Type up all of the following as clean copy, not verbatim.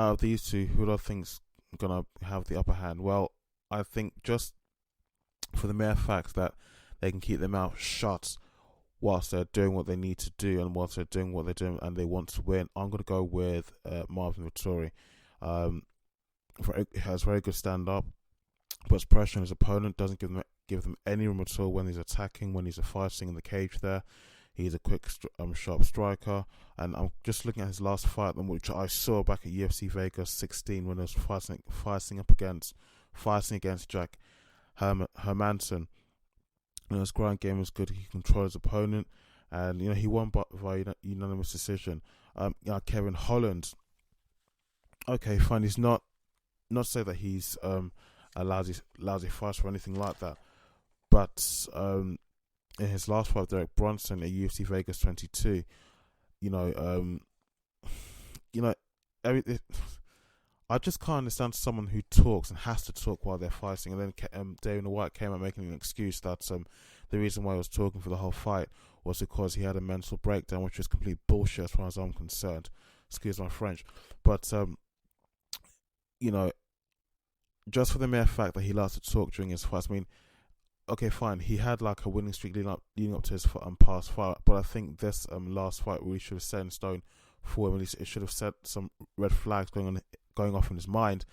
out of these two, who do I think's gonna have the upper hand? Well, I think just for the mere fact that they can keep their mouth shut whilst they're doing what they need to do and whilst they're doing what they're doing and they want to win, I'm gonna go with Marvin Vettori. He has very good stand up, puts pressure on his opponent, doesn't give them any room at all when he's attacking, when he's fighting in the cage there. He's a quick, sharp striker, and I'm just looking at his last fight, which I saw back at UFC Vegas 16 when he was fighting against Jack Hermanson. His ground game was good. He controlled his opponent, and he won by unanimous decision. Kevin Holland. Okay, fine. He's not say that he's a lousy fighter or anything like that, but in his last fight, Derek Brunson at UFC Vegas 22, I just can't understand someone who talks and has to talk while they're fighting. And then Dana White came out making an excuse that the reason why he was talking for the whole fight was because he had a mental breakdown, which is complete bullshit as far as I'm concerned. Excuse my French. But, just for the mere fact that he likes to talk during his fights, I mean, okay, fine, he had like a winning streak leading up to his past fight, but I think this last fight really should have set in stone for him. At least it should have set some red flags going off in his mind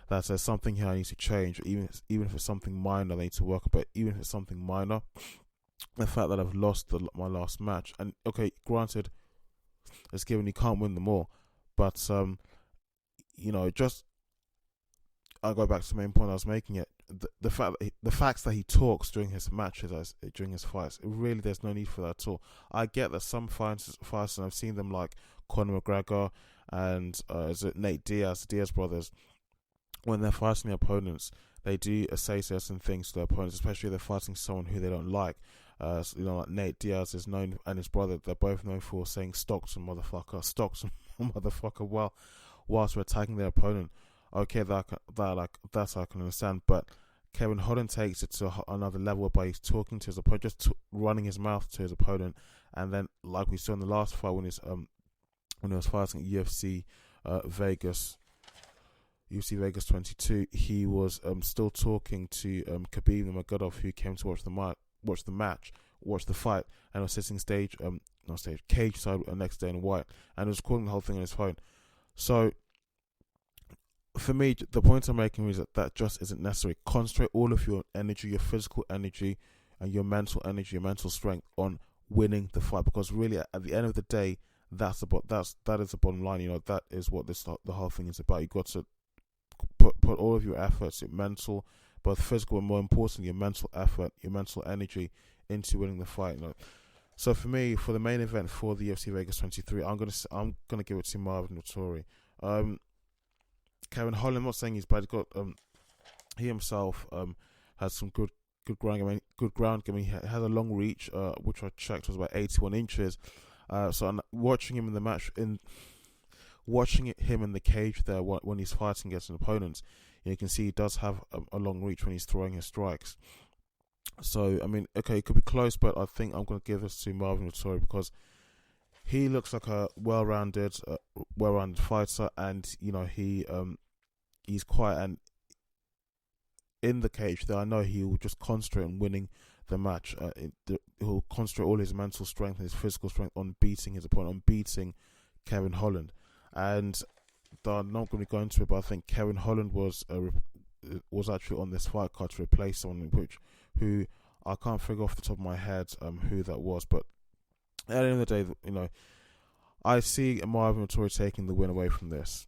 that there's something here I need to change, even if it's something minor I need to work on. But even if it's something minor, the fact that I've lost my last match, and okay, granted, it's given you can't win them all, but just I'll go back to the main point I was making. It the facts that he talks during his matches, during his fights, really there's no need for that at all. I get that some fighters, and I've seen them like Conor McGregor and is it Nate Diaz, the Diaz brothers, when they're fighting their opponents, they do say certain things to their opponents, especially if they're fighting someone who they don't like. Like Nate Diaz is known, and his brother, they're both known for saying Stockton motherfucker, whilst we're attacking their opponent. Okay, that's I can understand, but Kevin Holland takes it to another level by he's talking to his opponent, just running his mouth to his opponent, and then like we saw in the last fight when he was fighting at UFC Vegas 22, he was still talking to Khabib Nurmagomedov, who came to watch the fight, and was sitting cage side next to Dana White, and was calling the whole thing on his phone. So for me, the point I'm making is that just isn't necessary. Concentrate all of your energy, your physical energy, and your mental energy, your mental strength on winning the fight, because really at the end of the day, that is the bottom line. That is what the whole thing is about. You got to put all of your efforts, your mental, both physical and more importantly your mental effort, your mental energy into winning the fight. So for me, for the main event for the UFC Vegas 23, I'm gonna give it to Marvin Vettori. Kevin Holland, I'm not saying he's bad. He himself has some good ground game. He has a long reach, which I checked was about 81 inches. So I'm watching him in the match, watching him in the cage there when he's fighting against an opponent, you can see he does have a long reach when he's throwing his strikes. So I mean, okay, it could be close, but I think I'm going to give this to Marvin Vettori because he looks like a well-rounded fighter, and he's quiet, and in the cage there I know he will just concentrate on winning the match. He'll concentrate all his mental strength and his physical strength on beating his opponent, on beating Kevin Holland. And I'm not going to go into it, but I think Kevin Holland was actually on this fight card to replace someone who I can't figure off the top of my head who that was. But at the end of the day, I see Marvin Vettori taking the win away from this.